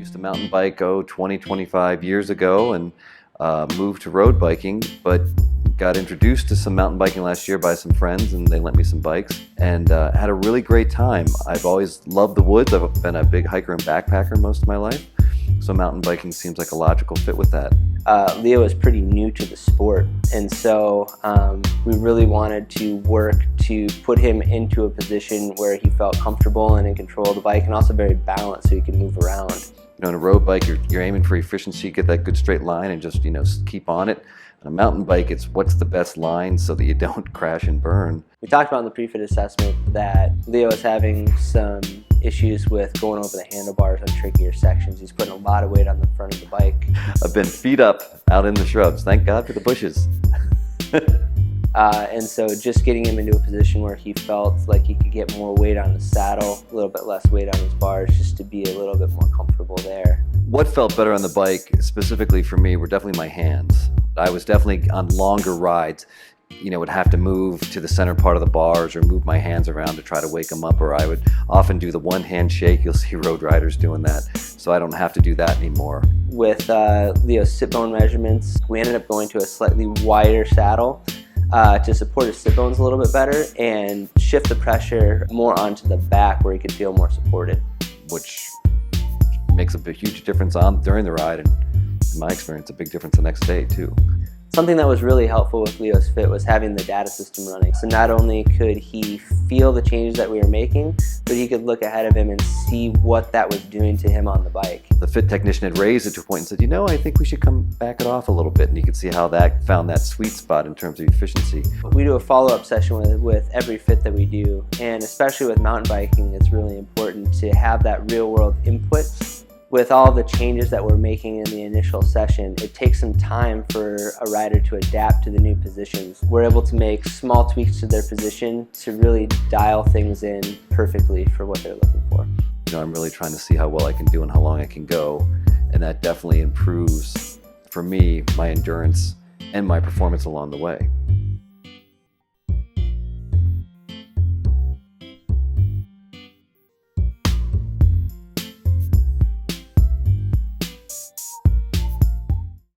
used to mountain bike 25 years ago and moved to road biking, but got introduced to some mountain biking last year by some friends, and they lent me some bikes and had a really great time. I've always loved the woods. I've been a big hiker and backpacker most of my life, so mountain biking seems like a logical fit with that. Leo is pretty new to the sport, and so we really wanted to work to put him into a position where he felt comfortable and in control of the bike, and also very balanced so he can move around. You know, in a road bike, you're aiming for efficiency, get that good straight line and just, keep on it. On a mountain bike, it's what's the best line so that you don't crash and burn. We talked about in the pre-fit assessment that Leo is having some issues with going over the handlebars on trickier sections. He's putting a lot of weight on the front of the bike. I've been feet up out in the shrubs. Thank God for the bushes. And so just getting him into a position where he felt like he could get more weight on the saddle, a little bit less weight on his bars, just to be a little bit more comfortable there. What felt better on the bike, specifically for me, were definitely my hands. I was definitely on longer rides, would have to move to the center part of the bars or move my hands around to try to wake them up, or I would often do the one hand shake. You'll see road riders doing that, so I don't have to do that anymore. With Leo's sit bone measurements, we ended up going to a slightly wider saddle to support his sit bones a little bit better and shift the pressure more onto the back where he could feel more supported. Which makes a huge difference during the ride, and in my experience, a big difference the next day too. Something that was really helpful with Leo's Fit was having the data system running. So not only could he feel the changes that we were making, but he could look ahead of him and see what that was doing to him on the bike. The fit technician had raised it to a point and said, I think we should come back it off a little bit. And you could see how that found that sweet spot in terms of efficiency. We do a follow-up session with every fit that we do. And especially with mountain biking, it's really important to have that real-world input. With all the changes that we're making in the initial session, it takes some time for a rider to adapt to the new positions. We're able to make small tweaks to their position to really dial things in perfectly for what they're looking for. I'm really trying to see how well I can do and how long I can go, and that definitely improves, for me, my endurance and my performance along the way.